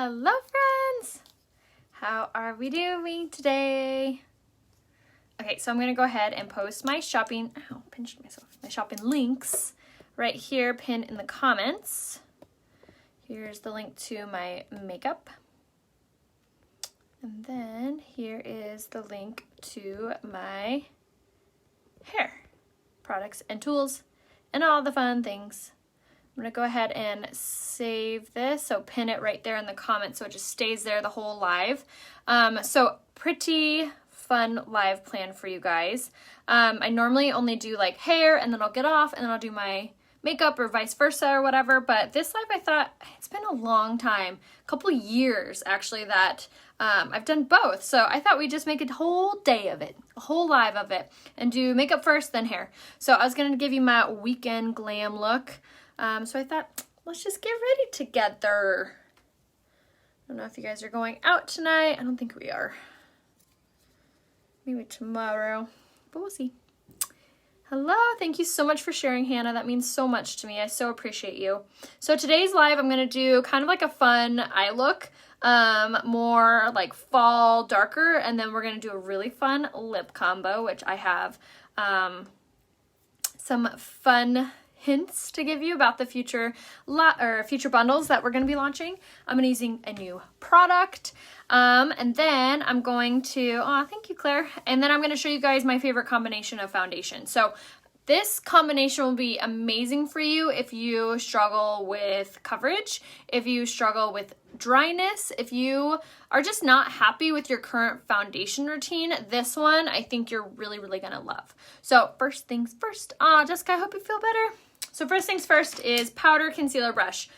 Hello friends! How are we doing today? Okay, so I'm gonna go ahead and post my shopping, pinched myself, my shopping links right here, pinned in the comments. Here's the link to my makeup. And then here is the link to my hair products and tools and all the fun things. I'm gonna go ahead and save this, so pin it right there in the comments so it just stays there the whole live. So pretty fun live plan for you guys. I normally only do like hair and then I'll get off and then I'll do my makeup or vice versa or whatever, but this live I thought it's been a long time, a couple years actually, that I've done both, so I thought we'd just make a whole day of it, a whole live of it, and do makeup first then hair. So I was gonna give you my weekend glam look. So I thought, let's just get ready together. I don't know if you guys are going out tonight. I don't think we are. Maybe tomorrow, but we'll see. Hello, thank you so much for sharing, Hannah. That means so much to me. I so appreciate you. So today's live, I'm gonna do kind of like a fun eye look, more like fall, darker, and then we're gonna do a really fun lip combo, which I have some fun hints to give you about the future bundles that we're going to be launching. I'm going to be using a new product, and then I'm going to, thank you, Claire, and then I'm going to show you guys my favorite combination of foundation. So this combination will be amazing for you if you struggle with coverage, if you struggle with dryness, if you are just not happy with your current foundation routine. This one I think you're really going to love. So first things first, Jessica, I hope you feel better. So first things first is powder concealer brush.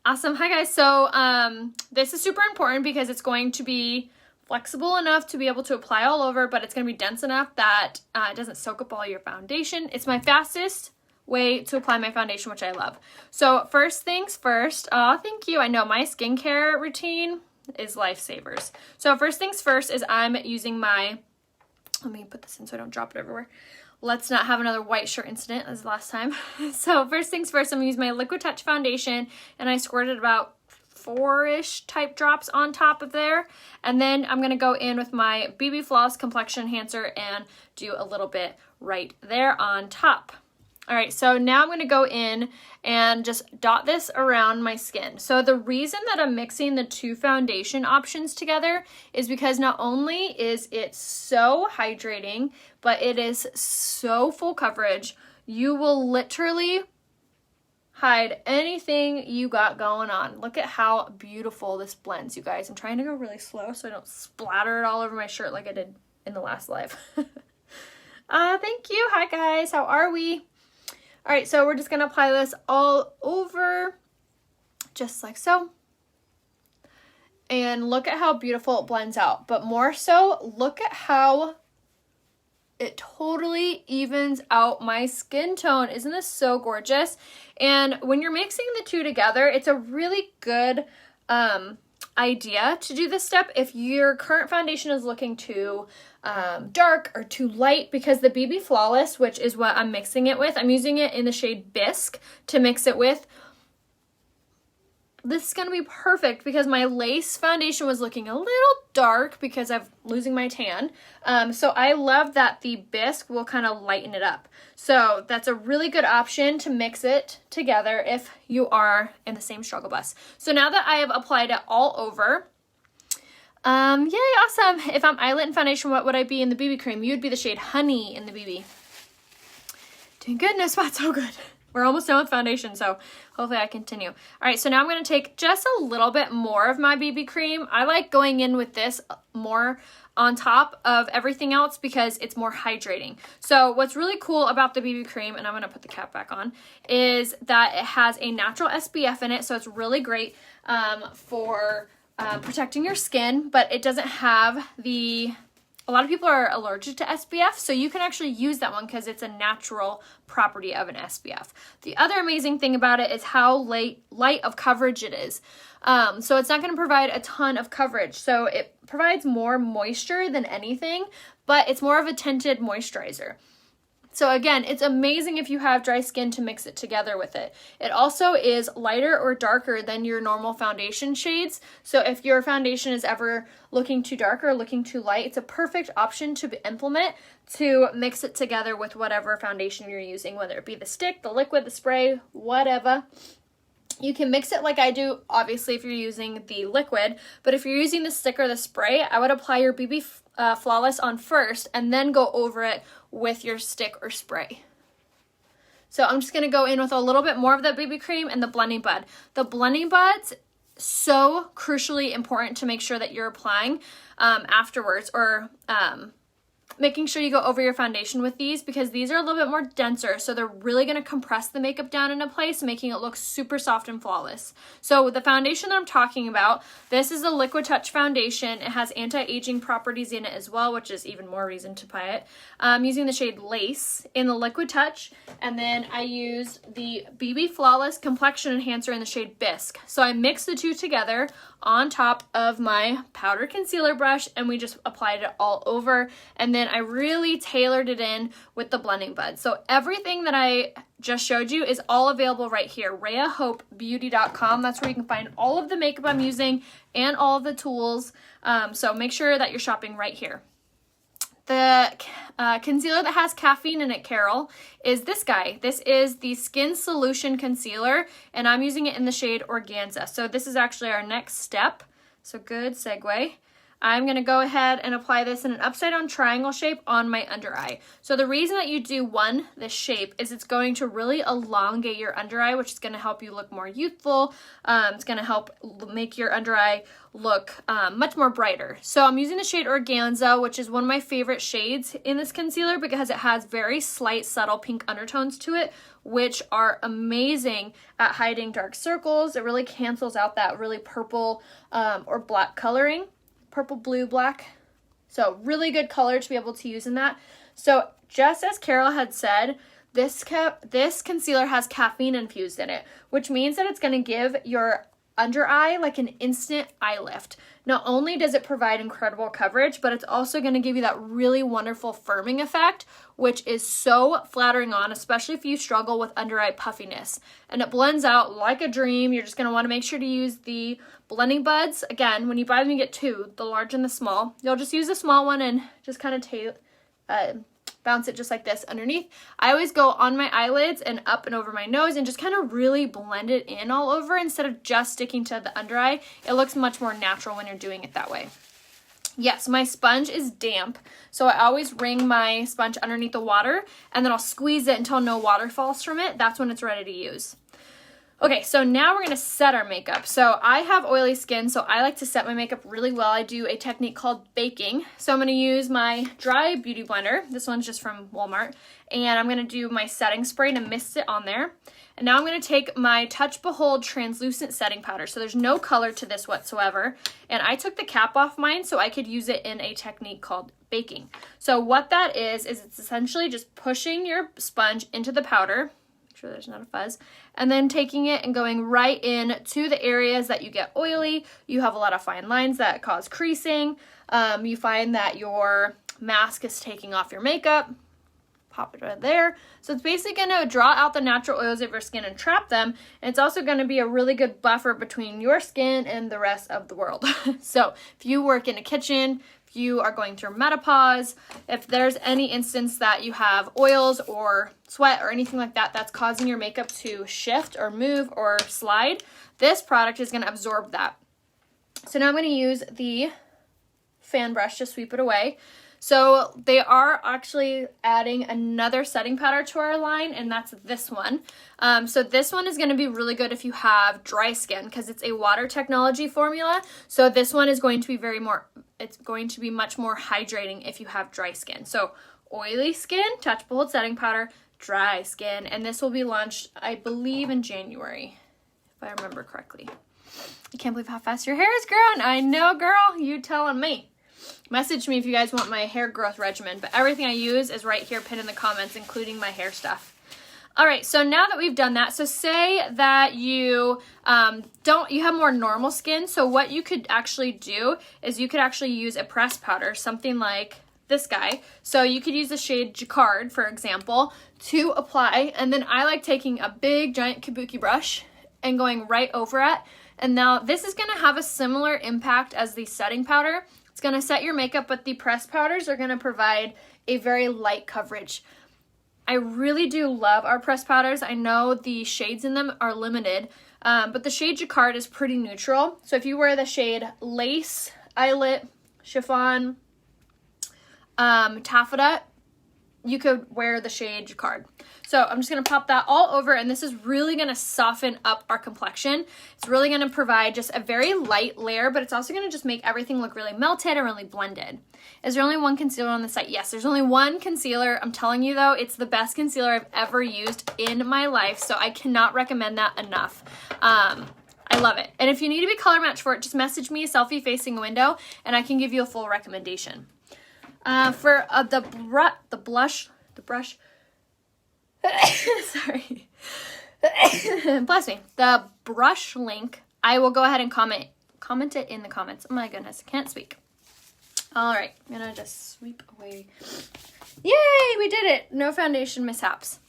Awesome. Hi guys. So this is super important because it's going to be flexible enough to be able to apply all over, but it's going to be dense enough that it doesn't soak up all your foundation. It's my fastest way to apply my foundation, which I love. So first things first, thank you. I know my skincare routine is lifesavers. So first things first is I'm using my, let me put this in so I don't drop it everywhere. Let's not have another white shirt incident as last time. So first things first, I'm gonna use my Liquid Touch foundation, and I squirted about 4-ish type drops on top of there. And then I'm gonna go in with my BB Floss Complexion Enhancer and do a little bit right there on top. All right, so now I'm gonna go in and just dot this around my skin. So the reason that I'm mixing the two foundation options together is because not only is it so hydrating, but it is so full coverage. You will literally hide anything you got going on. Look at how beautiful this blends, you guys. I'm trying to go really slow so I don't splatter it all over my shirt like I did in the last live. Thank you. Hi guys, how are we? All right, so we're just gonna apply this all over, just like so. And look at how beautiful it blends out. But more so, look at how it totally evens out my skin tone. Isn't this so gorgeous? And when you're mixing the two together, it's a really good idea to do this step if your current foundation is looking too dark or too light, because the BB Flawless, which is what I'm mixing it with, I'm using it in the shade Bisque to mix it with. This is going to be perfect because my lace foundation was looking a little dark because I'm losing my tan. So I love that the Bisque will kind of lighten it up. So that's a really good option to mix it together if you are in the same struggle bus. So now that I have applied it all over, yay, awesome. If I'm eyelet and foundation, what would I be in the BB cream? You would be the shade Honey in the BB. Doing good, no spots, so good. We're almost done with foundation, so hopefully I continue. All right, so now I'm going to take just a little bit more of my BB cream. I like going in with this more on top of everything else because it's more hydrating. So what's really cool about the BB cream, and I'm going to put the cap back on, is that it has a natural SPF in it, so it's really great for protecting your skin, but it doesn't have the... A lot of people are allergic to SPF, so you can actually use that one because it's a natural property of an SPF. The other amazing thing about it is how light of coverage it is. So it's not going to provide a ton of coverage. So it provides more moisture than anything, but it's more of a tinted moisturizer. So again, it's amazing if you have dry skin to mix it together with it. It also is lighter or darker than your normal foundation shades. So if your foundation is ever looking too dark or looking too light, it's a perfect option to implement to mix it together with whatever foundation you're using, whether it be the stick, the liquid, the spray, whatever. You can mix it like I do, obviously, if you're using the liquid, but if you're using the stick or the spray, I would apply your BB Flawless on first and then go over it with your stick or spray. So I'm just going to go in with a little bit more of the BB cream and the blending bud. The blending bud's so crucially important to make sure that you're applying afterwards, or making sure you go over your foundation with these, because these are a little bit more denser, so they're really going to compress the makeup down into place, making it look super soft and flawless. So the foundation that I'm talking about, this is a Liquid Touch foundation. It has anti-aging properties in it as well, which is even more reason to buy it. I'm using the shade Lace in the Liquid Touch, and then I used the BB Flawless Complexion Enhancer in the shade Bisque. So I mixed the two together on top of my powder concealer brush, and we just applied it all over, and then I really tailored it in with the blending bud. So everything that I just showed you is all available right here, rayahopebeauty.com. That's where you can find all of the makeup I'm using and all of the tools. So make sure that you're shopping right here. The concealer that has caffeine in it, Carol, is this guy. This is the Skin Solution Concealer, and I'm using it in the shade Organza. So this is actually our next step. So good segue. I'm going to go ahead and apply this in an upside down triangle shape on my under eye. So the reason that you do this shape is it's going to really elongate your under eye, which is going to help you look more youthful. It's going to help make your under eye look much more brighter. So I'm using the shade Organza, which is one of my favorite shades in this concealer because it has very slight, subtle pink undertones to it, which are amazing at hiding dark circles. It really cancels out that really purple or black coloring. Purple, blue, black. So really good color to be able to use in that. So just as Carol had said, this concealer has caffeine infused in it, which means that it's going to give your under eye like an instant eye lift. Not only does it provide incredible coverage, but it's also going to give you that really wonderful firming effect, which is so flattering on, especially if you struggle with under eye puffiness. And it blends out like a dream. You're just going to want to make sure to use the blending buds. Again, when you buy them, you get two, the large and the small. You'll just use the small one and just kind of bounce it just like this underneath. I always go on my eyelids and up and over my nose and just kind of really blend it in all over instead of just sticking to the under eye. It looks much more natural when you're doing it that way. Yes, my sponge is damp, so I always wring my sponge underneath the water, and then I'll squeeze it until no water falls from it. That's when it's ready to use. Okay, so now we're going to set our makeup. So I have oily skin, so I like to set my makeup really well. I do a technique called baking. So I'm going to use my dry beauty blender. This one's just from Walmart. And I'm going to do my setting spray to mist it on there. And now I'm going to take my Touch Behold translucent setting powder. So there's no color to this whatsoever. And I took the cap off mine so I could use it in a technique called baking. So what that is it's essentially just pushing your sponge into the powder. Sure there's not a fuzz, and then taking it and going right in to the areas that you get oily. You have a lot of fine lines that cause creasing. You find that your mask is taking off your makeup. Pop it right there. So it's basically going to draw out the natural oils of your skin and trap them. And it's also going to be a really good buffer between your skin and the rest of the world. So if you work in a kitchen, you are going through menopause, if there's any instance that you have oils or sweat or anything like that that's causing your makeup to shift or move or slide, this product is going to absorb that. So now I'm going to use the fan brush to sweep it away. So they are actually adding another setting powder to our line, and that's this one. So this one is going to be really good if you have dry skin because it's a water technology formula. So this one is going to be it's going to be much more hydrating if you have dry skin. So oily skin, Touch Behold setting powder, dry skin, and this will be launched, I believe, in January, if I remember correctly. I can't believe how fast your hair is growing. I know, girl, you telling me. Message me if you guys want my hair growth regimen, but everything I use is right here pinned in the comments, including my hair stuff. All right, so now that we've done that, so say that you you have more normal skin, so what you could actually do is you could actually use a pressed powder, something like this guy. So you could use the shade Jacquard, for example, to apply. And then I like taking a big giant kabuki brush and going right over it. And now this is going to have a similar impact as the setting powder. It's going to set your makeup, but the pressed powders are going to provide a very light coverage. I really do love our pressed powders. I know the shades in them are limited, but the shade Jacquard is pretty neutral. So if you wear the shade Lace, Eyelet, Chiffon, Taffeta, you could wear the shade Jacquard. So I'm just going to pop that all over, and this is really going to soften up our complexion. It's really going to provide just a very light layer, but it's also going to just make everything look really melted and really blended. Is there only one concealer on the site? Yes, there's only one concealer. I'm telling you though, it's the best concealer I've ever used in my life, so I cannot recommend that enough. I love it. And if you need to be color matched for it, just message me, selfie facing a window, and I can give you a full recommendation. For the blush, sorry, bless me, the brush link, I will go ahead and comment it in the comments. Oh my goodness, I can't speak. All right, I'm gonna just sweep away. Yay, we did it. No foundation mishaps.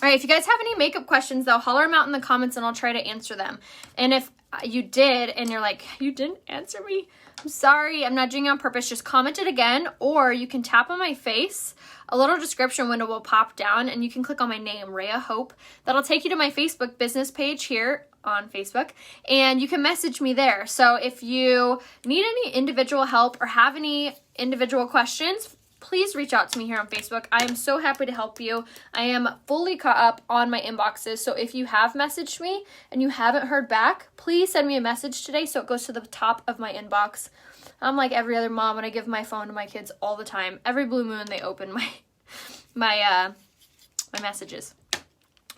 All right, if you guys have any makeup questions though, holler them out in the comments and I'll try to answer them. And if you did and you're like, you didn't answer me, I'm sorry, I'm not doing it on purpose, just comment it again, or you can tap on my face. A little description window will pop down and you can click on my name, rayahope. That'll take you to my Facebook business page here on Facebook, and you can message me there. So if you need any individual help or have any individual questions, please reach out to me here on Facebook. I am so happy to help you. I am fully caught up on my inboxes. So if you have messaged me and you haven't heard back, please send me a message today so it goes to the top of my inbox. I'm like every other mom when I give my phone to my kids all the time. Every blue moon they open my messages.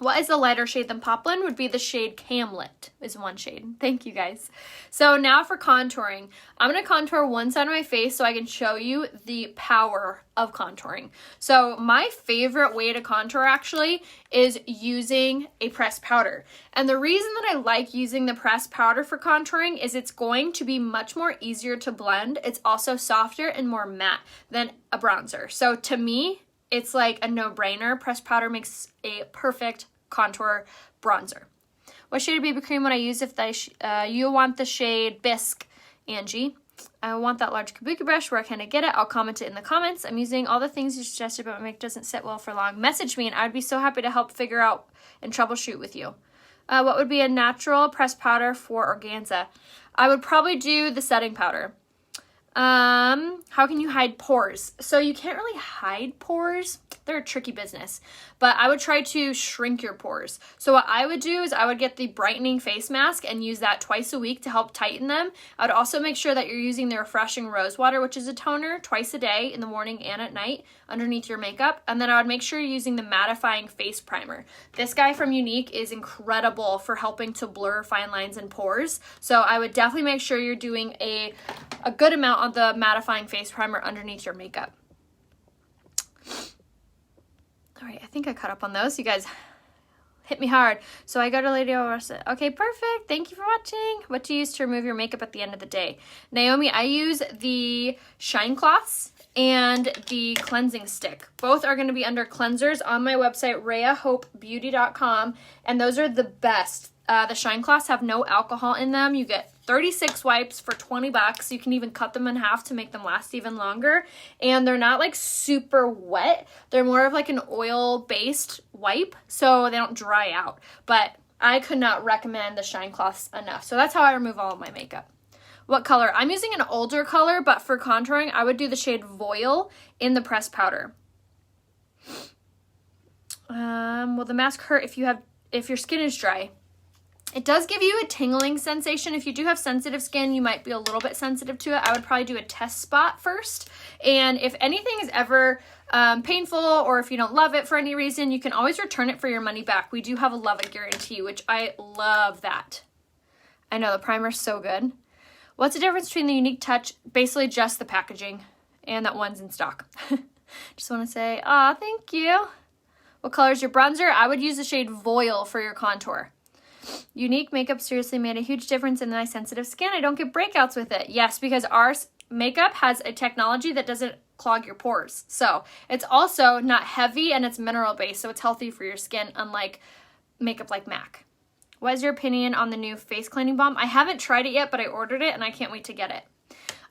What is the lighter shade than Poplin? Would be the shade Camlet is one shade. Thank you guys. So now for contouring. I'm going to contour one side of my face so I can show you the power of contouring. So my favorite way to contour actually is using a pressed powder. And the reason that I like using the pressed powder for contouring is it's going to be much more easier to blend. It's also softer and more matte than a bronzer. So to me, it's like a no-brainer. Pressed powder makes a perfect contour bronzer. What shade of BB cream would I use if you want the shade Bisque, Angie? I want that large kabuki brush. Where can I get it? I'll comment it in the comments. I'm using all the things you suggested, but my makeup doesn't sit well for long. Message me and I'd be so happy to help figure out and troubleshoot with you. What would be a natural pressed powder for organza? I would probably do the setting powder. How can you hide pores? So you can't really hide pores. They're a tricky business, but I would try to shrink your pores. So what I would do is I would get the brightening face mask and use that twice a week to help tighten them. I would also make sure that you're using the refreshing rose water, which is a toner, twice a day in the morning and at night underneath your makeup. And then I would make sure you're using the mattifying face primer. This guy from Unique is incredible for helping to blur fine lines and pores. So I would definitely make sure you're doing a good amount of the mattifying face primer underneath your makeup. All right, I think I caught up on those. You guys hit me hard. So I go to Lady Orsa. Okay, perfect. Thank you for watching. What do you use to remove your makeup at the end of the day? Naomi, I use the Shine Cloths and the cleansing stick. Both are going to be under cleansers on my website, rayahopebeauty.com, and those are the best. The Shine Cloths have no alcohol in them. You get 36 wipes for $20. You can even cut them in half to make them last even longer. And they're not like super wet. They're more of like an oil-based wipe, so they don't dry out. But I could not recommend the Shine Cloths enough. So that's how I remove all of my makeup. What color? I'm using an older color, but for contouring, I would do the shade Voile in the pressed powder. Will the mask hurt if your skin is dry? It does give you a tingling sensation. If you do have sensitive skin, you might be a little bit sensitive to it. I would probably do a test spot first. And if anything is ever painful or if you don't love it for any reason, you can always return it for your money back. We do have a love it guarantee, which I love that. I know the primer's so good. What's the difference between the Unique Touch? Basically just the packaging and that one's in stock. Just want to say, aw, thank you. What color is your bronzer? I would use the shade Voile for your contour. Unique makeup seriously made a huge difference in my sensitive skin. I don't get breakouts with it. Yes, because our makeup has a technology that doesn't clog your pores. So it's also not heavy and it's mineral based, so it's healthy for your skin, unlike makeup like MAC. What is your opinion on the new face cleaning balm? I haven't tried it yet, but I ordered it and I can't wait to get it.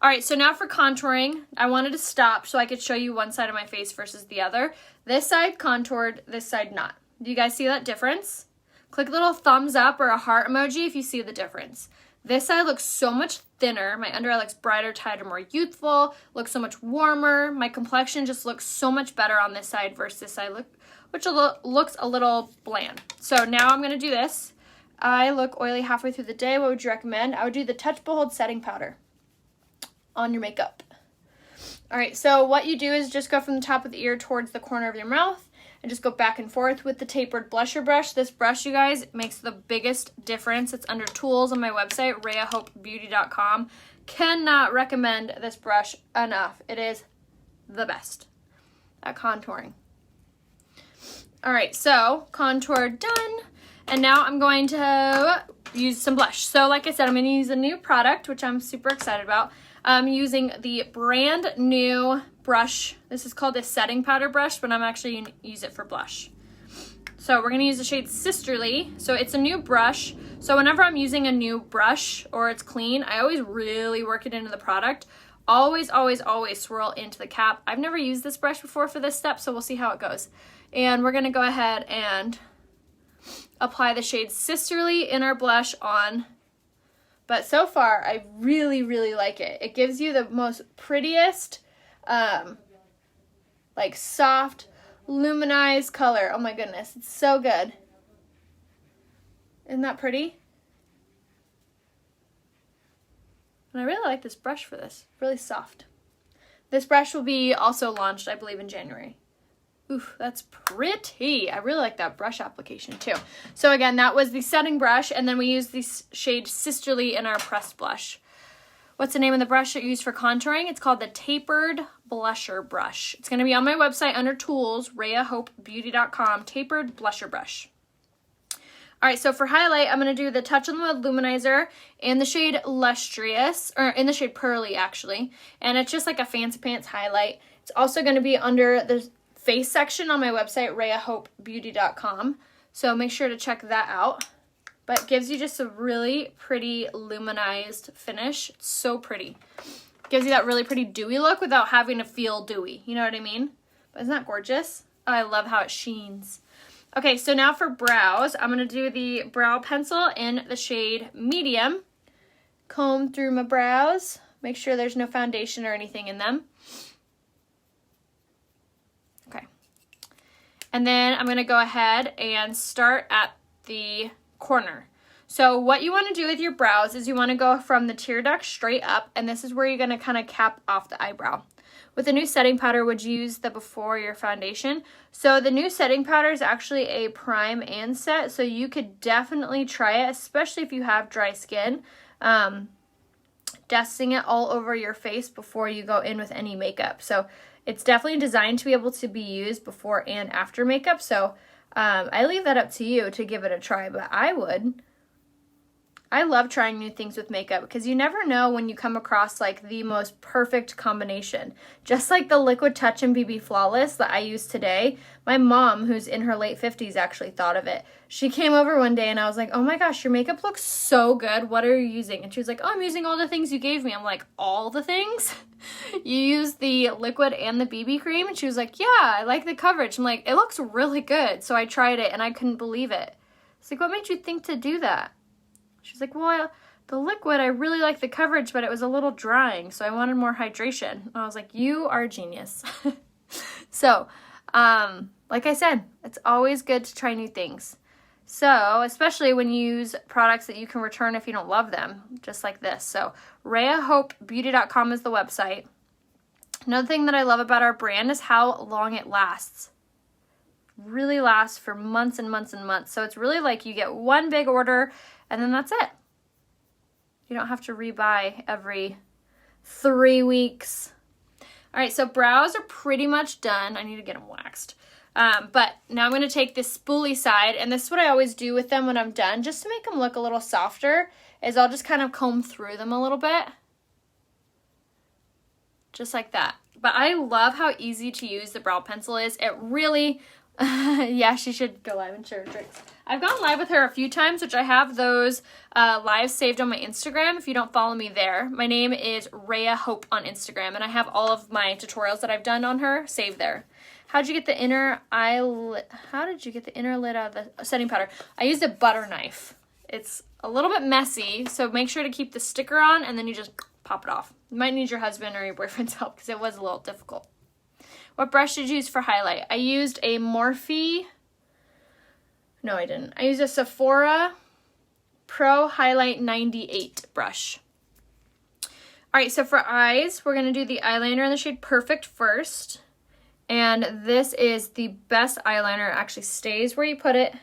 All right, so now for contouring, I wanted to stop so I could show you one side of my face versus the other. This side contoured, this side not. Do you guys see that difference? Click a little thumbs up or a heart emoji if you see the difference. This side looks so much thinner. My under eye looks brighter, tighter, more youthful, looks so much warmer. My complexion just looks so much better on this side versus this side, which looks a little bland. So now I'm gonna do this. I look oily halfway through the day. What would you recommend? I would do the Touch Behold setting powder on your makeup. All right, so what you do is just go from the top of the ear towards the corner of your mouth and just go back and forth with the tapered blusher brush. This brush, you guys, makes the biggest difference. It's under tools on my website, rayahopebeauty.com. Cannot recommend this brush enough. It is the best at contouring. All right, so contour done. And now I'm going to use some blush. So like I said, I'm going to use a new product, which I'm super excited about. I'm using the brand new brush. This is called a setting powder brush, but I'm actually going to use it for blush. So we're going to use the shade Sisterly. So it's a new brush. So whenever I'm using a new brush or it's clean, I always really work it into the product. Always, always, always swirl into the cap. I've never used this brush before for this step, so we'll see how it goes. And we're going to go ahead and apply the shade Sisterly in our blush on. But so far, I really, really like it. It gives you the most prettiest, like soft, luminized color. Oh my goodness, it's so good. Isn't that pretty? And I really like this brush for this. Really soft. This brush will be also launched, I believe, in January. Oof, that's pretty. I really like that brush application too. So again, that was the setting brush, and then we used the shade Sisterly in our pressed blush. What's the name of the brush I use for contouring? It's called the Tapered Blusher Brush. It's going to be on my website under tools, rayahopebeauty.com, Tapered Blusher Brush. All right, so for highlight, I'm going to do the Touch on the Mud Luminizer in the shade Lustrous, or in the shade Pearly, actually. And it's just like a fancy pants highlight. It's also going to be under the face section on my website, rayahopebeauty.com. So make sure to check that out. But it gives you just a really pretty luminized finish. It's so pretty. Gives you that really pretty dewy look without having to feel dewy. You know what I mean? But isn't that gorgeous? Oh, I love how it sheens. Okay, so now for brows, I'm going to do the brow pencil in the shade Medium. Comb through my brows. Make sure there's no foundation or anything in them. And then I'm going to go ahead and start at the corner. So what you want to do with your brows is you want to go from the tear duct straight up, and this is where you're going to kind of cap off the eyebrow. With the new setting powder, would you use the before your foundation? So the new setting powder is actually a prime and set, so you could definitely try it, especially if you have dry skin. Dusting it all over your face before you go in with any makeup. So it's definitely designed to be able to be used before and after makeup. So I leave that up to you to give it a try, but I would. I love trying new things with makeup because you never know when you come across like the most perfect combination. Just like the Liquid Touch and BB Flawless that I used today, my mom, who's in her late 50s, actually thought of it. She came over one day and I was like, oh my gosh, your makeup looks so good. What are you using? And she was like, oh, I'm using all the things you gave me. I'm like, all the things? You use the liquid and the BB cream? And she was like, yeah, I like the coverage. I'm like, it looks really good. So I tried it and I couldn't believe it. It's like, what made you think to do that? She's like, well, the liquid, I really like the coverage, but it was a little drying, so I wanted more hydration. And I was like, you are a genius. So, like I said, it's always good to try new things. So, especially when you use products that you can return if you don't love them, just like this. So, rayahopebeauty.com is the website. Another thing that I love about our brand is how long it lasts. Really lasts for months and months and months. So, it's really like you get one big order and then that's it. You don't have to rebuy every 3 weeks. All right, so brows are pretty much done. I need to get them waxed. But now I'm going to take this spoolie side, and this is what I always do with them when I'm done, just to make them look a little softer, is I'll just kind of comb through them a little bit. Just like that. But I love how easy to use the brow pencil is. It really, yeah, she should go live and share her tricks. I've gone live with her a few times, which I have those lives saved on my Instagram. If you don't follow me there, my name is rayahope on Instagram, and I have all of my tutorials that I've done on her saved there. How did you get the inner eyelid? How did you get the inner lid out of the setting powder? I used a butter knife. It's a little bit messy, so make sure to keep the sticker on, and then you just pop it off. You might need your husband or your boyfriend's help because it was a little difficult. What brush did you use for highlight? I used a Morphe. No, I didn't. I used a Sephora Pro Highlight 98 brush. All right, so for eyes, we're going to do the eyeliner in the shade Perfect first. And this is the best eyeliner. It actually stays where you put it.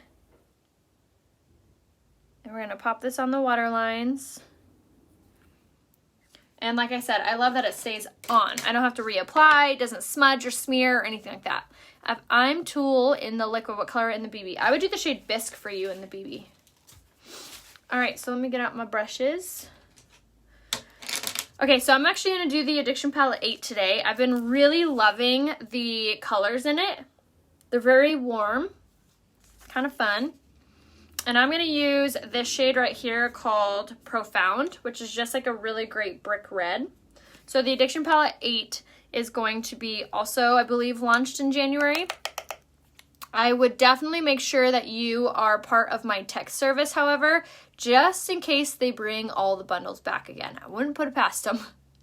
And we're going to pop this on the waterlines. And like I said, I love that it stays on. I don't have to reapply. It doesn't smudge or smear or anything like that. I'm Tool in the liquid. What color in the BB? I would do the shade Bisque for you in the BB. All right, so let me get out my brushes. Okay, so I'm actually going to do the Addiction Palette 8 today. I've been really loving the colors in it. They're very warm, kind of fun. And I'm going to use this shade right here called Profound, which is just like a really great brick red. So the Addiction Palette 8 is going to be also, I believe, launched in January. I would definitely make sure that you are part of my text service, however, just in case they bring all the bundles back again. I wouldn't put it past them.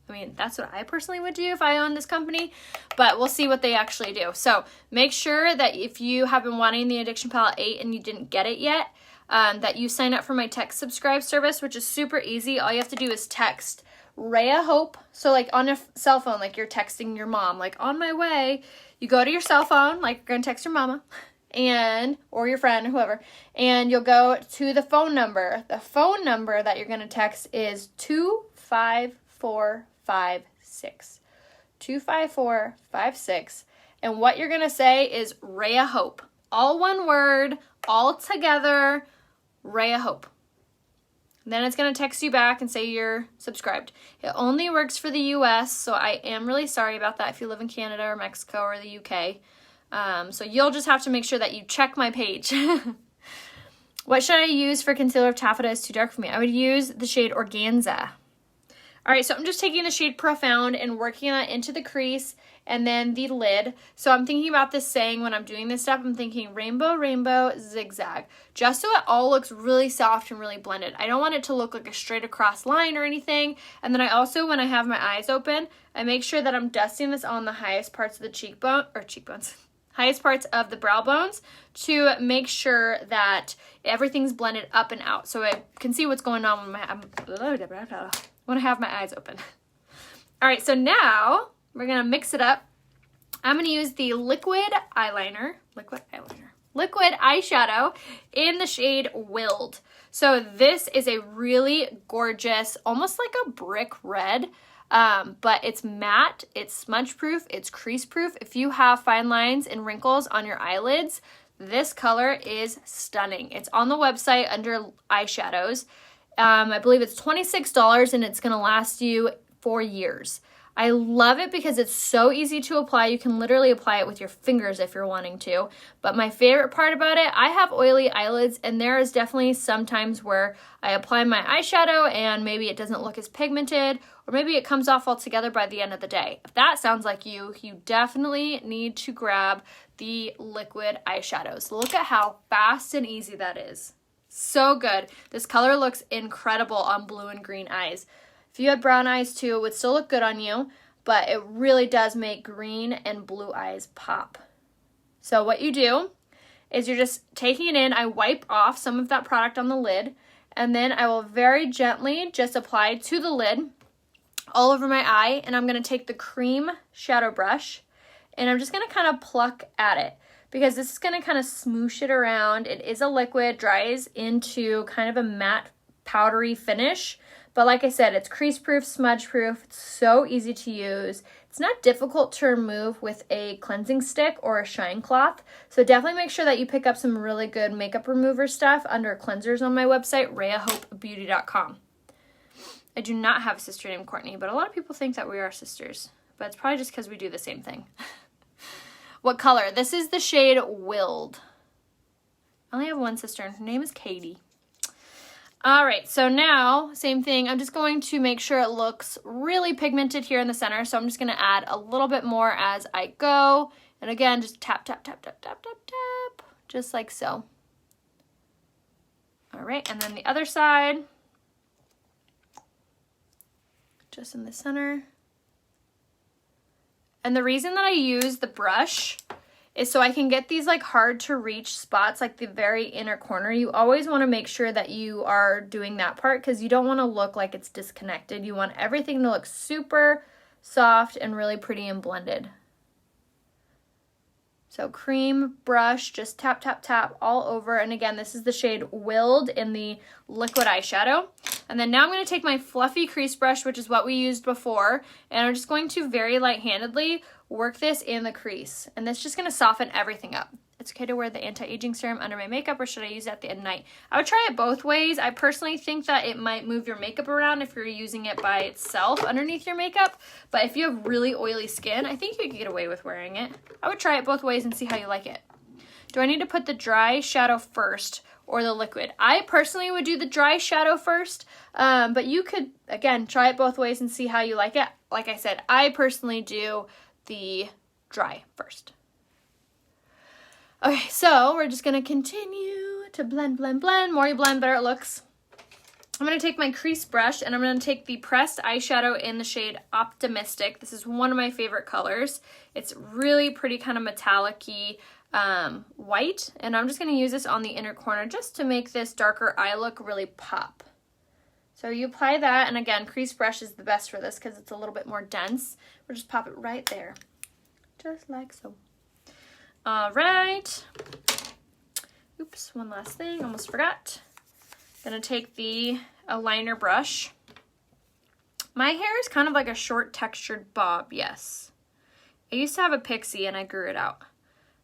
I mean, that's what I personally would do if I owned this company, but we'll see what they actually do. So make sure that if you have been wanting the Addiction Palette 8 and you didn't get it yet, that you sign up for my text subscribe service, which is super easy. All you have to do is text rayahope. So like on a cell phone, like you're texting your mom, like on my way, you go to your cell phone, like you're going to text your mama and, or your friend or whoever, and you'll go to the phone number. The phone number that you're going to text is 25456. 25456. And what you're going to say is rayahope. All one word, all together, rayahope. Then it's going to text you back and say you're subscribed. It only works for the US, so I am really sorry about that if you live in Canada or Mexico or the UK. So you'll just have to make sure that you check my page. What should I use for concealer if taffeta is too dark for me? I would use the shade Organza. All right, so I'm just taking the shade Profound and working that into the crease and then the lid. So I'm thinking about this saying when I'm doing this stuff, I'm thinking rainbow, rainbow, zigzag, just so it all looks really soft and really blended. I don't want it to look like a straight across line or anything. And then I also, when I have my eyes open, I make sure that I'm dusting this on the highest parts of the cheekbones, highest parts of the brow bones to make sure that everything's blended up and out. So I can see what's going on when I have my eyes open. All right, so now we're gonna mix it up. I'm gonna use the liquid eyeshadow in the shade Willed. So this is a really gorgeous, almost like a brick red, but it's matte, it's smudge proof, it's crease proof. If you have fine lines and wrinkles on your eyelids, this color is stunning. It's on the website under eyeshadows. I believe it's $26 and it's going to last you 4 years. I love it because it's so easy to apply. You can literally apply it with your fingers if you're wanting to. But my favorite part about it, I have oily eyelids and there is definitely some times where I apply my eyeshadow and maybe it doesn't look as pigmented or maybe it comes off altogether by the end of the day. If that sounds like you definitely need to grab the liquid eyeshadows. Look at how fast and easy that is. So good. This color looks incredible on blue and green eyes. If you had brown eyes too, it would still look good on you, but it really does make green and blue eyes pop. So what you do is you're just taking it in. I wipe off some of that product on the lid, and then I will very gently just apply to the lid all over my eye, and I'm going to take the cream shadow brush, and I'm just going to kind of pluck at it, because this is going to kind of smoosh it around. It is a liquid, dries into kind of a matte powdery finish. But like I said, it's crease proof, smudge proof. It's so easy to use. It's not difficult to remove with a cleansing stick or a shine cloth. So definitely make sure that you pick up some really good makeup remover stuff under cleansers on my website, rayahopebeauty.com. I do not have a sister named Courtney, but a lot of people think that we are sisters. but it's probably just because we do the same thing. What color? This is the shade Willed. I only have one sister, and her name is Katie. All right, so now, same thing. I'm just going to make sure it looks really pigmented here in the center, so I'm just gonna add a little bit more as I go. And again, just tap, tap, tap, tap, tap, tap, tap, just like so. All right, and then the other side, just in the center. And the reason that I use the brush is so I can get these like hard to reach spots, like the very inner corner. You always want to make sure that you are doing that part because you don't want to look like it's disconnected. You want everything to look super soft and really pretty and blended. So cream brush, just tap, tap, tap all over. And again, this is the shade Willed in the liquid eyeshadow. And then now I'm going to take my fluffy crease brush, which is what we used before, and I'm just going to very light-handedly work this in the crease. And that's just going to soften everything up. It's okay to wear the anti-aging serum under my makeup, or should I use it at the end of the night? I would try it both ways. I personally think that it might move your makeup around if you're using it by itself underneath your makeup. But if you have really oily skin, I think you could get away with wearing it. I would try it both ways and see how you like it. Do I need to put the dry shadow first or the liquid? I personally would do the dry shadow first, but you could, again, try it both ways and see how you like it. Like I said, I personally do the dry first. Okay, so we're just gonna continue to blend, blend, blend. More you blend, better it looks. I'm gonna take my crease brush and I'm gonna take the pressed eyeshadow in the shade Optimistic. This is one of my favorite colors. It's really pretty, kind of metallic-y white, and I'm just gonna use this on the inner corner just to make this darker eye look really pop. So you apply that, and again, crease brush is the best for this because it's a little bit more dense. We'll just pop it right there, just like so. All right. Oops, one last thing, almost forgot. Gonna take the aligner brush. My hair is kind of like a short textured bob, yes. I used to have a pixie and I grew it out.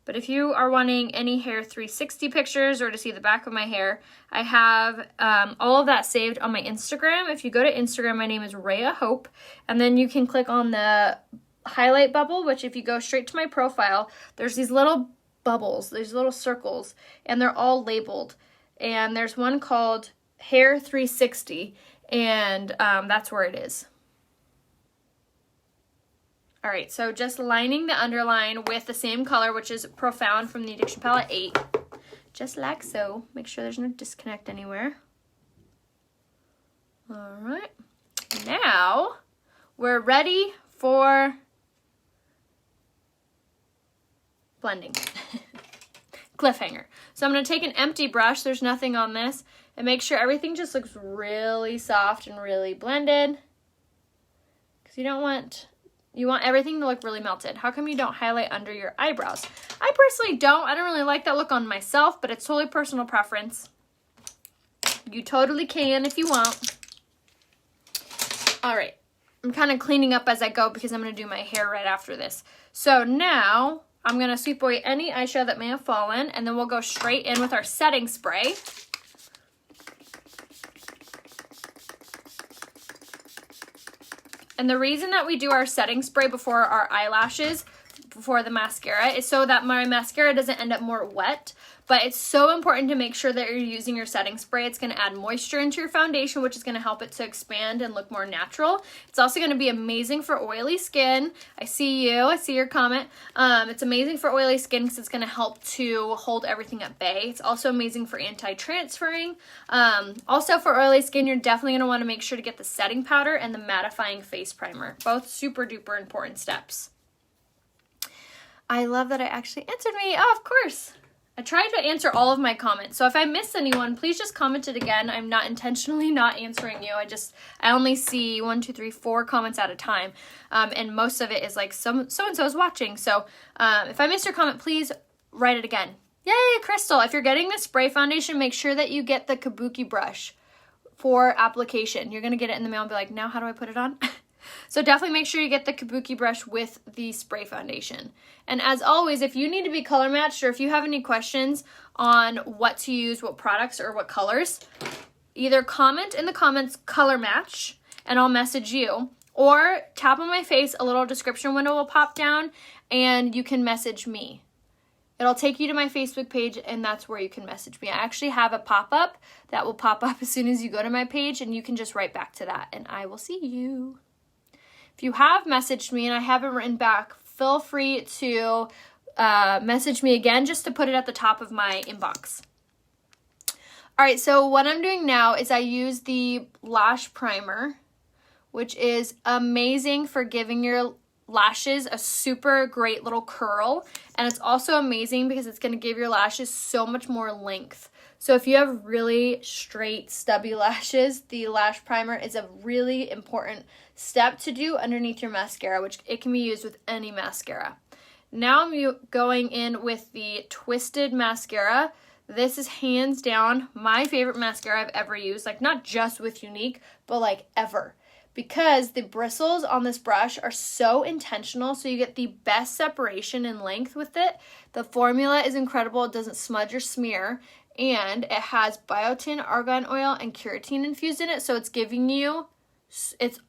But if you are wanting any hair 360 pictures or to see the back of my hair, I have all of that saved on my Instagram. If you go to Instagram, my name is rayahope, and then you can click on the highlight bubble, which if you go straight to my profile, there's these little bubbles, these little circles, and they're all labeled. And there's one called Hair 360, and that's where it is. All right, so just lining the underline with the same color, which is Profound from the Addiction Palette 8, just like so. Make sure there's no disconnect anywhere. All right, now we're ready for blending. Cliffhanger. So I'm going to take an empty brush, there's nothing on this, and make sure everything just looks really soft and really blended. Because you want everything to look really melted. How come you don't highlight under your eyebrows? I personally don't. I don't really like that look on myself, but it's totally personal preference. You totally can if you want. All right. I'm kind of cleaning up as I go because I'm going to do my hair right after this. So now I'm going to sweep away any eyeshadow that may have fallen, and then we'll go straight in with our setting spray. And the reason that we do our setting spray before our eyelashes, before the mascara, is so that my mascara doesn't end up more wet. But it's so important to make sure that you're using your setting spray. It's going to add moisture into your foundation, which is going to help it to expand and look more natural. It's also going to be amazing for oily skin. I see you. I see your comment. It's amazing for oily skin because it's going to help to hold everything at bay. It's also amazing for anti-transferring. Also for oily skin, you're definitely going to want to make sure to get the setting powder and the mattifying face primer. Both super duper important steps. I love that I actually answered me. Oh, of course. I tried to answer all of my comments, so if I miss anyone, please just comment it again. I'm not intentionally not answering you. I only see 1, 2, 3, 4 comments at a time, and most of it is like so-and-so is watching. So if I miss your comment, please write it again. Yay, Crystal! If you're getting the spray foundation, make sure that you get the kabuki brush for application. You're going to get it in the mail and be like, now how do I put it on? So definitely make sure you get the kabuki brush with the spray foundation. And as always, if you need to be color matched or if you have any questions on what to use, what products or what colors, either comment in the comments color match and I'll message you, Or tap on my face, a little description window will pop down, and you can message me. It'll take you to my Facebook page, and that's where you can message me. I actually have a pop-up that will pop up as soon as you go to my page, and you can just write back to that, and I will see you. If you have messaged me and I haven't written back, feel free to message me again just to put it at the top of my inbox. All right, so what I'm doing now is I use the lash primer, which is amazing for giving your lashes a super great little curl, and it's also amazing because it's going to give your lashes so much more length. So if you have really straight stubby lashes, the lash primer is a really important step to do underneath your mascara, which it can be used with any mascara. Now I'm going in with the Twisted mascara. This is hands down my favorite mascara I've ever used, like not just with Younique, but like ever. Because the bristles on this brush are so intentional, so you get the best separation and length with it. The formula is incredible. It doesn't smudge or smear, and it has biotin, argan oil, and keratin infused in it, so it's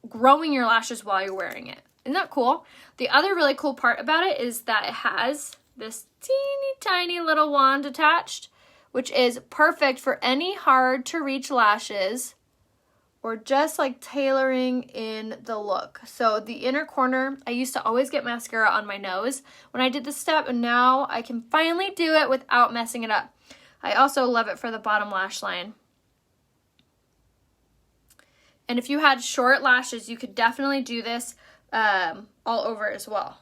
growing your lashes while you're wearing it. Isn't that cool? The other really cool part about it is that it has this teeny tiny little wand attached, which is perfect for any hard to reach lashes, or just like tailoring in the look. So the inner corner, I used to always get mascara on my nose when I did this step, and now I can finally do it without messing it up. I also love it for the bottom lash line. And if you had short lashes, you could definitely do this all over as well.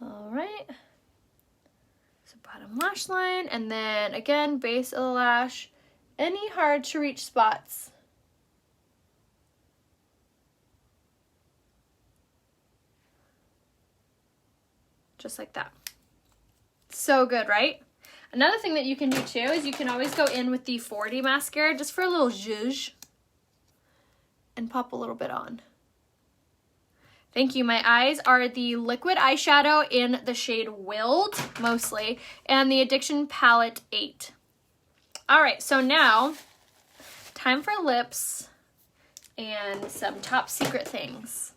All right. So bottom lash line, and then again, base of the lash. Any hard to reach spots. Just like that. So good, right? Another thing that you can do too is you can always go in with the 4D mascara just for a little zhuzh and pop a little bit on. Thank you. My eyes are the liquid eyeshadow in the shade Willed, mostly, and the Addiction Palette 8. All right, so now, time for lips and some top secret things.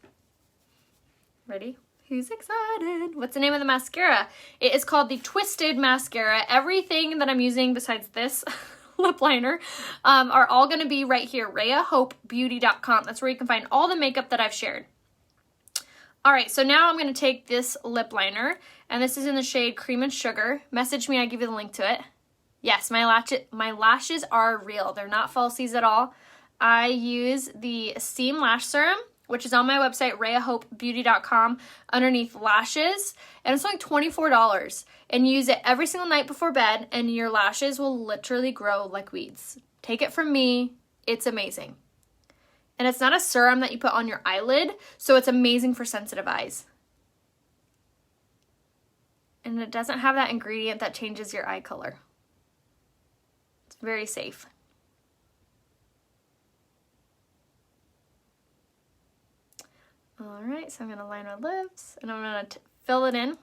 Ready? Who's excited? What's the name of the mascara? It is called the Twisted Mascara. Everything that I'm using besides this lip liner are all going to be right here, rayahopebeauty.com. That's where you can find all the makeup that I've shared. All right, so now I'm going to take this lip liner, and this is in the shade Cream and Sugar. Message me, I give you the link to it. Yes, my lashes are real. They're not falsies at all. I use the Esteem Lash Serum, which is on my website, rayahopebeauty.com, underneath lashes. And it's only $24. And use it every single night before bed, and your lashes will literally grow like weeds. Take it from me. It's amazing. And it's not a serum that you put on your eyelid, so it's amazing for sensitive eyes. And it doesn't have that ingredient that changes your eye color. Very safe. All right, so I'm going to line my lips, and I'm going to fill it in.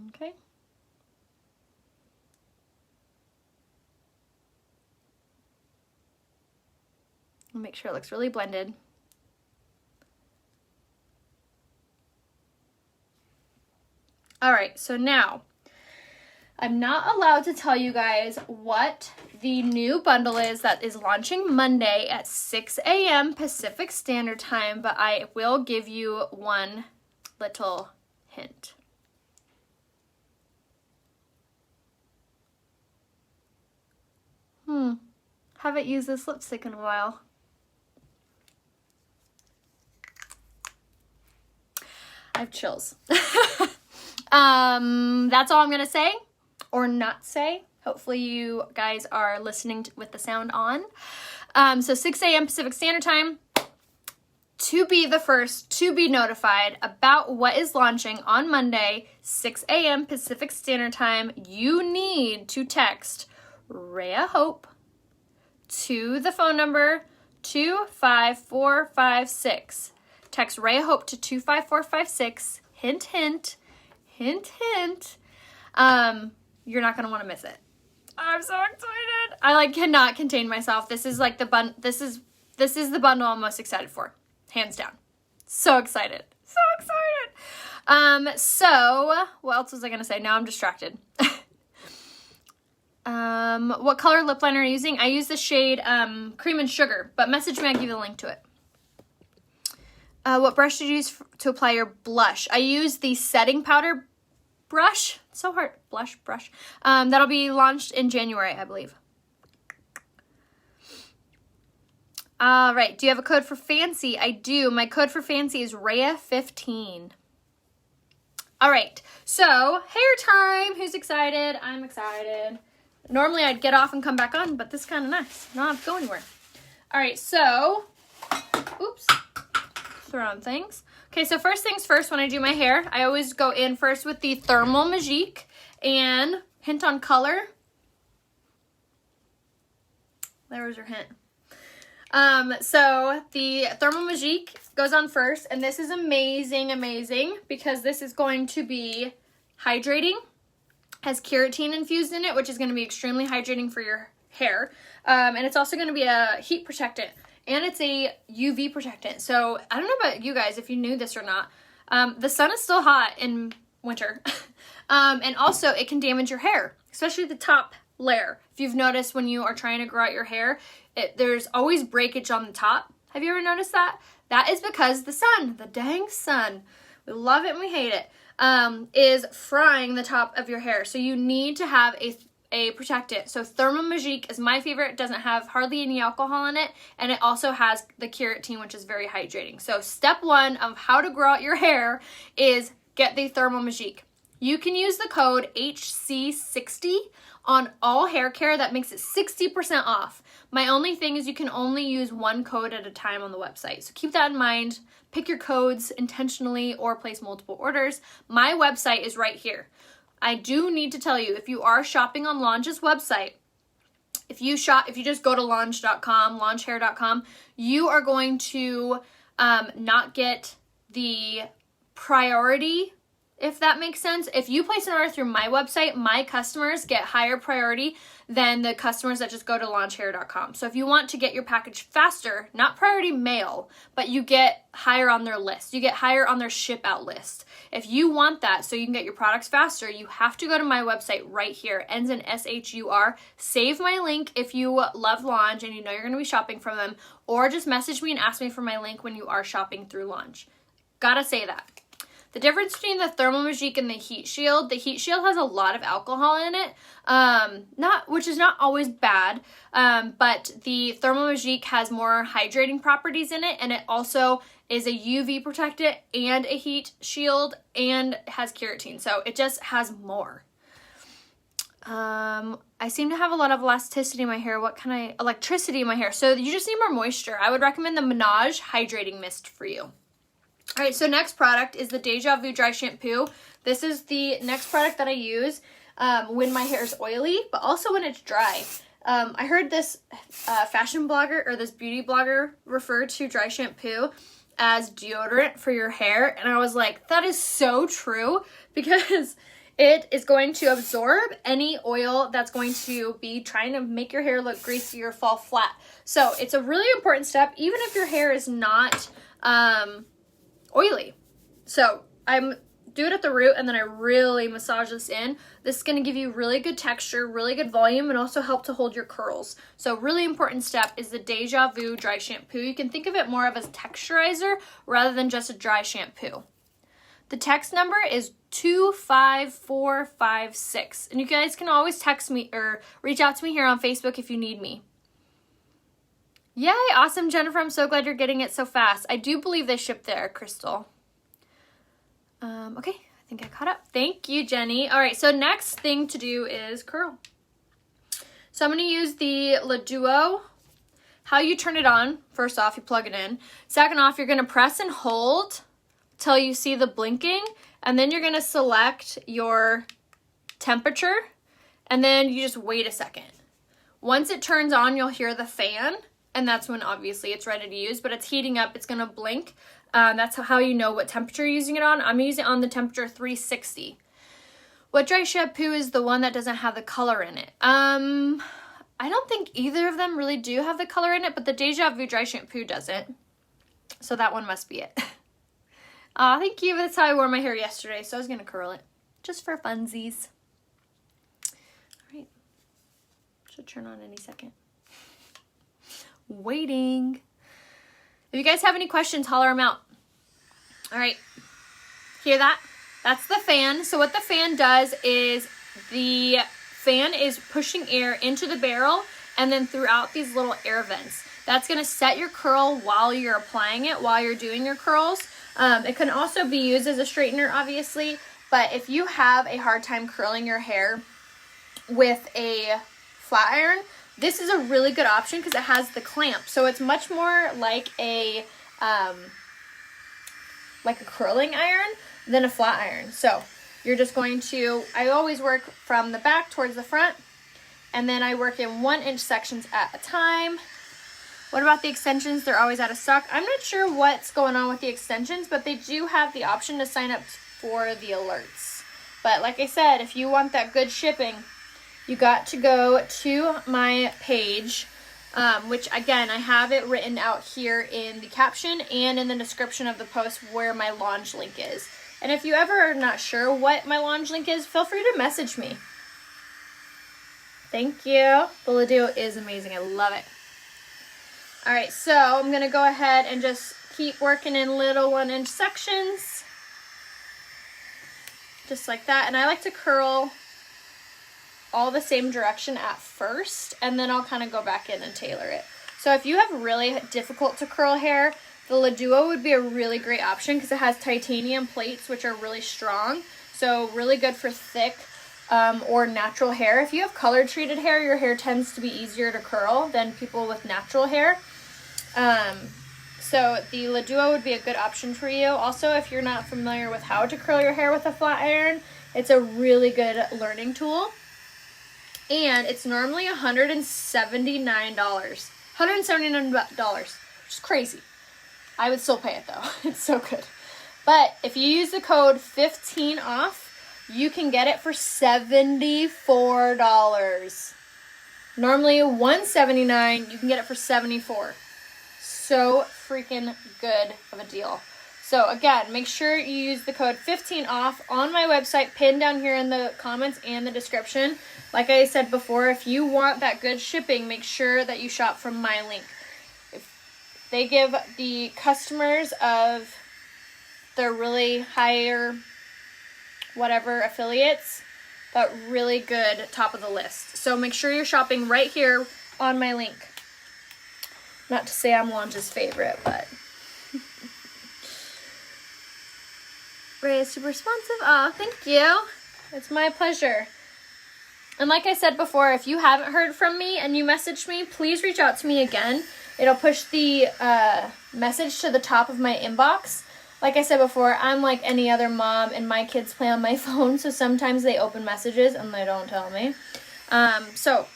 Okay. I'll make sure it looks really blended. All right, so now I'm not allowed to tell you guys what the new bundle is that is launching Monday at 6 a.m. Pacific Standard Time, but I will give you one little hint. Haven't used this lipstick in a while. I have chills. That's all I'm gonna say, or not say. Hopefully you guys are listening with the sound on. So 6 a.m. Pacific Standard Time, to be the first to be notified about what is launching on Monday, 6 a.m. Pacific Standard Time, you need to text rayahope to the phone number 25456. Text rayahope to 25456. Hint, hint. Hint, hint. You're not going to want to miss it. I'm so excited. I like cannot contain myself. This is like the this is the bundle I'm most excited for. Hands down. So excited. So excited. So what else was I going to say? Now I'm distracted. What color lip liner are you using? I use the shade Cream and Sugar, but message me, I'll give you the link to it. What brush did you use to apply your blush? I use the setting powder brush. It's so hard. Brush. That'll be launched in January, I believe. All right. Do you have a code for Fancy? I do. My code for Fancy is Raya15. All right. So, hair time. Who's excited? I'm excited. Normally, I'd get off and come back on, but this is kind of nice. I don't have to go anywhere. All right. So, oops. Throw on things. Okay. So, first things first, when I do my hair, I always go in first with the Thermal Magique and hint on color. There was your hint. So the Thermal Magique goes on first, and this is amazing because this is going to be hydrating, has keratin infused in it, which is going to be extremely hydrating for your hair, and it's also going to be a heat protectant, and it's a UV protectant. So I don't know about you guys if you knew this or not. The sun is still hot in winter, and also it can damage your hair, especially the top layer. If you've noticed when you are trying to grow out your hair, there's always breakage on the top. Have you ever noticed that? That is because the sun, the dang sun, we love it and we hate it, is frying the top of your hair. So you need to have a protectant. So Thermal Magique is my favorite. It doesn't have hardly any alcohol in it, and it also has the keratin, which is very hydrating. So step one of how to grow out your hair is get the Thermal Magique. You can use the code HC60 on all hair care. That makes it 60% off. My only thing is you can only use one code at a time on the website. So keep that in mind. Pick your codes intentionally or place multiple orders. My website is right here. I do need to tell you, if you are shopping on Launch's website, if you just go to launch.com, launchhair.com, you are going to not get the priority, if that makes sense. If you place an order through my website, my customers get higher priority than the customers that just go to launchhair.com. So if you want to get your package faster, not priority mail, but you get higher on their list. You get higher on their ship out list. If you want that so you can get your products faster, you have to go to my website right here. Ends in SHUR. Save my link if you love Launch and you know you're going to be shopping from them, or just message me and ask me for my link when you are shopping through Launch. Gotta say that. The difference between the Thermal Magique and the Heat Shield has a lot of alcohol in it, which is not always bad, but the Thermal Magique has more hydrating properties in it, and it also is a UV protectant and a heat shield and has keratin, so it just has more. I seem to have a lot of elasticity in my hair. Electricity in my hair, so you just need more moisture. I would recommend the Menage Hydrating Mist for you. All right, so next product is the Deja Vu Dry Shampoo. This is the next product that I use when my hair is oily, but also when it's dry. I heard this fashion blogger or this beauty blogger refer to dry shampoo as deodorant for your hair, and I was like, that is so true, because it is going to absorb any oil that's going to be trying to make your hair look greasy or fall flat. So it's a really important step, even if your hair is not oily. So I'm do it at the root, and then I really massage this in. This is going to give you really good texture, really good volume, and also help to hold your curls. So really important step is the Deja Vu Dry Shampoo. You can think of it more of as texturizer rather than just a dry shampoo. The text number is 25456, and you guys can always text me or reach out to me here on Facebook if you need me. Yay, awesome, Jennifer. I'm so glad you're getting it so fast. I do believe they ship there, Crystal. Okay, I think I caught up. Thank you, Jenny. All right, so next thing to do is curl. So I'm going to use the Le Duo. How you turn it on, first off, you plug it in. Second off, you're going to press and hold till you see the blinking, and then you're going to select your temperature, and then you just wait a second. Once it turns on, you'll hear the fan, and that's when obviously it's ready to use, but it's heating up, it's gonna blink. That's how you know what temperature you're using it on. I'm using it on the temperature 360. What dry shampoo is the one that doesn't have the color in it? I don't think either of them really do have the color in it, but the Deja Vu dry shampoo doesn't. So that one must be it. Thank you. That's how I wore my hair yesterday, so I was going to curl it just for funsies. All right. Should turn on any second. Waiting. If you guys have any questions, holler them out. All right. Hear that? That's the fan. So what the fan does is the fan is pushing air into the barrel and then throughout these little air vents. That's going to set your curl while you're applying it, while you're doing your curls. It can also be used as a straightener, obviously, but if you have a hard time curling your hair with a flat iron, this is a really good option because it has the clamp. So it's much more like a curling iron than a flat iron. So you're just going to, I always work from the back towards the front, and then I work in 1-inch sections at a time. What about the extensions? They're always out of stock. I'm not sure what's going on with the extensions, but they do have the option to sign up for the alerts. But like I said, if you want that good shipping, you got to go to my page, which again, I have it written out here in the caption and in the description of the post where my launch link is. And if you ever are not sure what my launch link is, feel free to message me. Thank you. The Laduo is amazing. I love it. All right, so I'm going to go ahead and just keep working in little 1-inch sections. Just like that. And I like to curl all the same direction at first, and then I'll kind of go back in and tailor it. So if you have really difficult to curl hair, the Laduo would be a really great option because it has titanium plates, which are really strong. So really good for thick or natural hair. If you have color treated hair, your hair tends to be easier to curl than people with natural hair. So the Laduo would be a good option for you. Also, if you're not familiar with how to curl your hair with a flat iron, it's a really good learning tool. And it's normally $179. $179, which is crazy. I would still pay it though. It's so good. But if you use the code 15 off, you can get it for $74. Normally $179, you can get it for $74. So freaking good of a deal. So again, make sure you use the code 15 off on my website, pinned down here in the comments and the description. Like I said before, if you want that good shipping, make sure that you shop from my link. If they give the customers of their really higher whatever affiliates, but really good top of the list. So make sure you're shopping right here on my link. Not to say I'm Lange's favorite, but Ray is super responsive. Oh, thank you. It's my pleasure. And like I said before, if you haven't heard from me and you messaged me, please reach out to me again. It'll push the message to the top of my inbox. Like I said before, I'm like any other mom, and my kids play on my phone, so sometimes they open messages and they don't tell me. So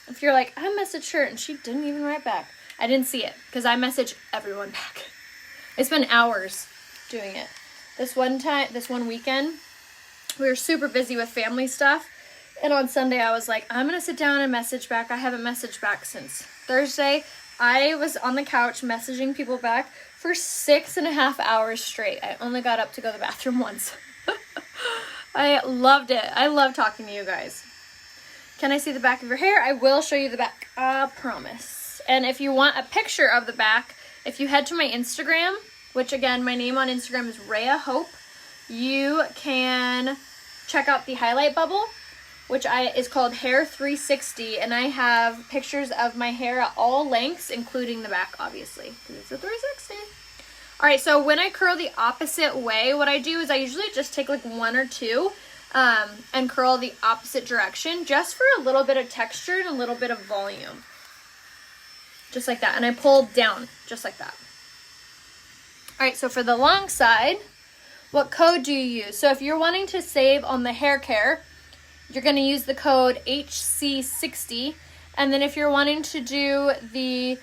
if you're like, I messaged her and she didn't even write back, I didn't see it because I message everyone back. It's been hours doing it. This one weekend, we were super busy with family stuff, and on Sunday I was like, I'm gonna sit down and message back. I haven't messaged back since Thursday. I was on the couch messaging people back for 6.5 hours straight. I only got up to go to the bathroom once. I loved it. I love talking to you guys. Can I see the back of your hair? I will show you the back. I promise. And if you want a picture of the back, if you head to my Instagram, which again, my name on Instagram is rayahope, you can check out the highlight bubble, which is called Hair 360, and I have pictures of my hair at all lengths, including the back, obviously, because it's a 360. All right, so when I curl the opposite way, what I do is I usually just take like one or two and curl the opposite direction, just for a little bit of texture and a little bit of volume. Just like that, and I pull down, just like that. All right, so for the long side, what code do you use? So if you're wanting to save on the hair care, you're going to use the code HC60. And then if you're wanting to do the,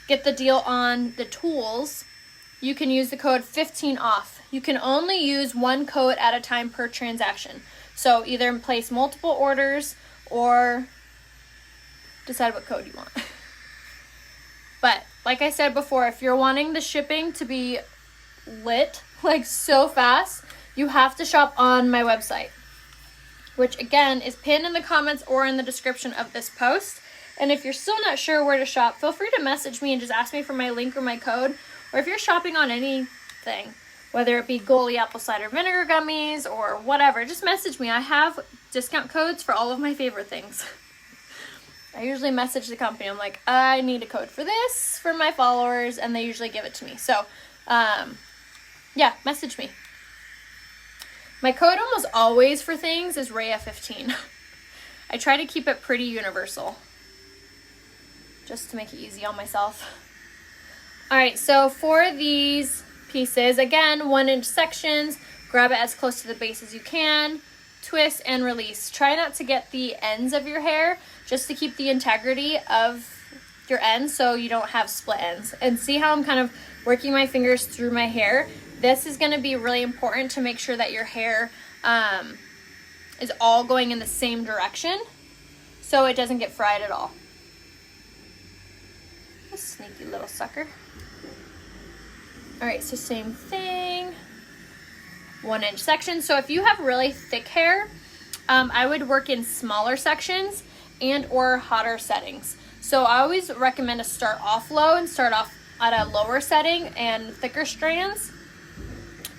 get the deal on the tools, you can use the code 15 off. You can only use one code at a time per transaction. So either place multiple orders or decide what code you want. But like I said before, if you're wanting the shipping to be lit, like so fast, you have to shop on my website, which again is pinned in the comments or in the description of this post. And if you're still not sure where to shop, feel free to message me and just ask me for my link or my code. Or if you're shopping on anything, whether it be Goli apple cider vinegar gummies or whatever, just message me. I have discount codes for all of my favorite things. I usually message the company. I'm like, I need a code for this for my followers, and they usually give it to me. So, yeah, message me. My code almost always for things is Raya15. I try to keep it pretty universal, just to make it easy on myself. All right, so for these pieces, again, 1-inch sections, grab it as close to the base as you can, twist and release. Try not to get the ends of your hair, just to keep the integrity of your ends so you don't have split ends. And see how I'm kind of working my fingers through my hair? This is going to be really important to make sure that your hair is all going in the same direction so it doesn't get fried at all. A sneaky little sucker. All right, so same thing. 1-inch sections. So if you have really thick hair, I would work in smaller sections and or hotter settings. So I always recommend to start off low and start off at a lower setting and thicker strands.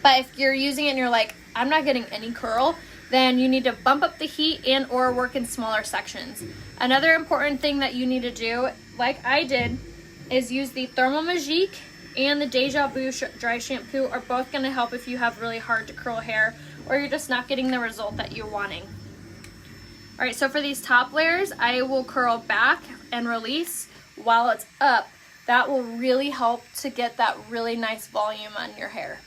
But if you're using it and you're like, I'm not getting any curl, then you need to bump up the heat and or work in smaller sections. Another important thing that you need to do, like I did, is use the Thermal Magique and the Deja Vu dry shampoo are both going to help if you have really hard to curl hair or you're just not getting the result that you're wanting. All right, so for these top layers, I will curl back and release while it's up. That will really help to get that really nice volume on your hair.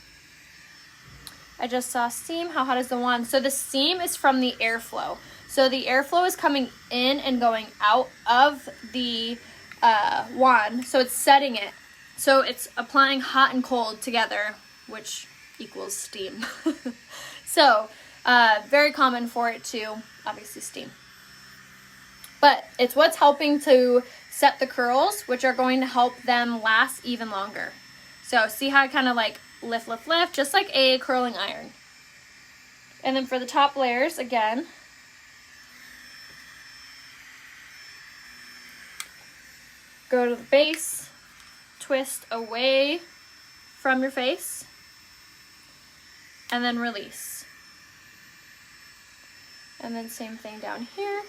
I just saw steam. How hot is the wand? So the steam is from the airflow. So the airflow is coming in and going out of the wand. So it's setting it. So it's applying hot and cold together, which equals steam. So very common for it to obviously steam. But it's what's helping to set the curls, which are going to help them last even longer. So see how I kind of like lift, lift, lift, just like a curling iron. And then for the top layers, again, go to the base, twist away from your face, and then release. And then same thing down here.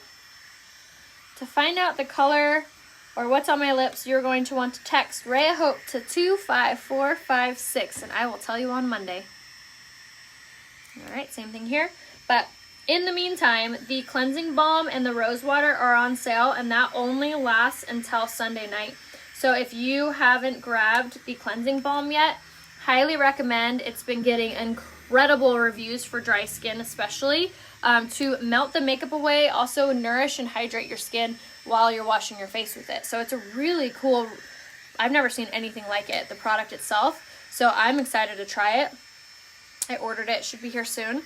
To find out the color or what's on my lips, you're going to want to text rayahope to 25456, and I will tell you on Monday. All right, same thing here. But in the meantime, the cleansing balm and the rose water are on sale, and that only lasts until Sunday night. So if you haven't grabbed the cleansing balm yet, highly recommend. It's been getting incredible reviews for dry skin, especially to melt the makeup away, also nourish and hydrate your skin while you're washing your face with it. So it's a really cool, I've never seen anything like it, the product itself. So I'm excited to try it. I ordered it, should be here soon.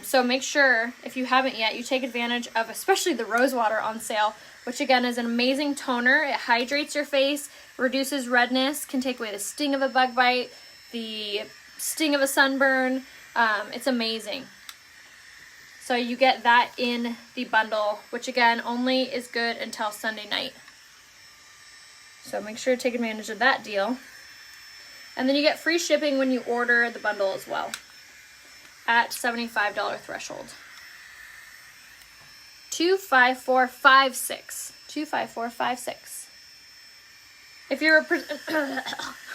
So make sure, if you haven't yet, you take advantage of especially the rose water on sale, which again is an amazing toner. It hydrates your face, reduces redness, can take away the sting of a bug bite, the sting of a sunburn. It's amazing. So you get that in the bundle, which again only is good until Sunday night. So make sure to take advantage of that deal. And then you get free shipping when you order the bundle as well at $75 threshold. 25456. 25456. If you're a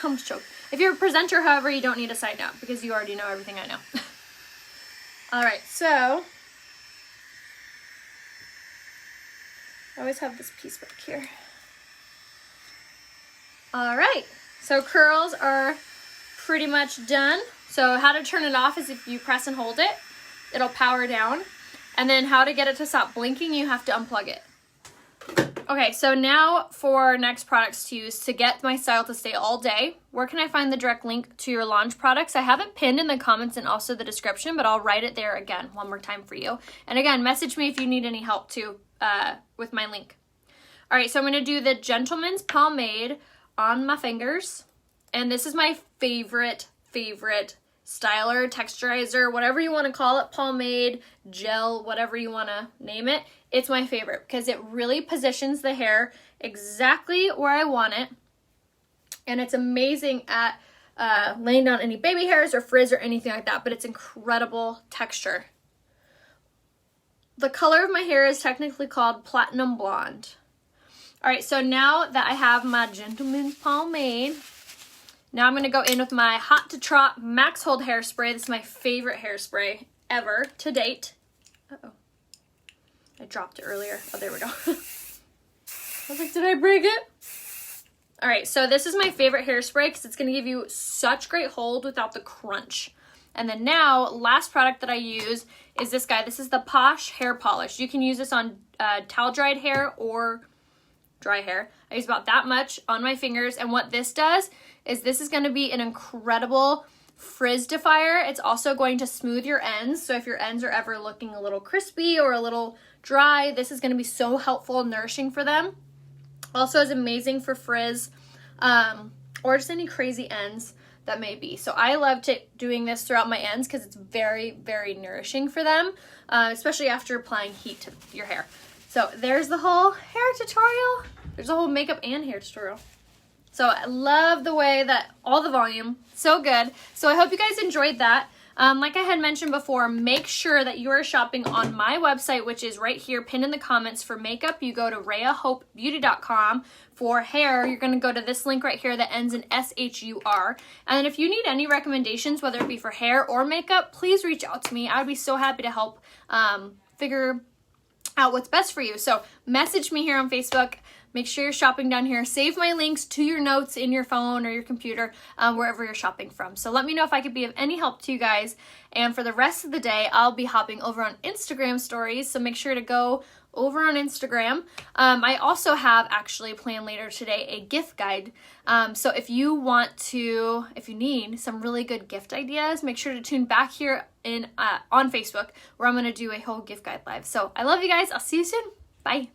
almost choked. If you're a presenter, however, you don't need to sign up because you already know everything I know. All right, so I always have this piece back here. All right, so curls are pretty much done. So how to turn it off is if you press and hold it, it'll power down. And then how to get it to stop blinking, you have to unplug it. Okay, so now for next products to use to get my style to stay all day. Where can I find the direct link to your launch products? I have it pinned in the comments and also the description, but I'll write it there again one more time for you. And again, message me if you need any help too with my link. All right, so I'm going to do the Gentleman's Pomade on my fingers. And this is my favorite styler, texturizer, whatever you want to call it, pomade, gel, whatever you want to name it. It's my favorite because it really positions the hair exactly where I want it. And it's amazing at laying down any baby hairs or frizz or anything like that, but it's incredible texture. The color of my hair is technically called Platinum Blonde. All right, so now that I have my Gentleman's Pomade, now I'm going to go in with my Hot to Trot Max Hold Hairspray. This is my favorite hairspray ever to date. Uh-oh. I dropped it earlier. Oh, there we go. I was like, did I break it? All right, so this is my favorite hairspray because it's going to give you such great hold without the crunch. And then now, last product that I use is this guy. This is the Posh Hair Polish. You can use this on towel-dried hair or dry hair. I use about that much on my fingers, and what this does is this is going to be an incredible frizz defier. It's also going to smooth your ends, so if your ends are ever looking a little crispy or a little dry, this is going to be so helpful and nourishing for them. Also is amazing for frizz or just any crazy ends that may be. So I love doing this throughout my ends because it's very nourishing for them, especially after applying heat to your hair. So there's the whole hair tutorial. There's a whole makeup and hair tutorial. So I love the way that all the volume, so good. So I hope you guys enjoyed that. Like I had mentioned before, make sure that you are shopping on my website, which is right here pinned in the comments. For makeup, you go to rayahopebeauty.com. For hair, you're going to go to this link right here that ends in SHUR. And if you need any recommendations, whether it be for hair or makeup, please reach out to me. I'd be so happy to help figure out what's best for you. So message me here on Facebook. Make sure you're shopping down here. Save my links to your notes in your phone or your computer, wherever you're shopping from. So let me know if I could be of any help to you guys. And for the rest of the day, I'll be hopping over on Instagram stories. So make sure to go over on Instagram. I also have actually planned later today a gift guide. So if you need some really good gift ideas, make sure to tune back here on Facebook, where I'm going to do a whole gift guide live. So I love you guys. I'll see you soon. Bye.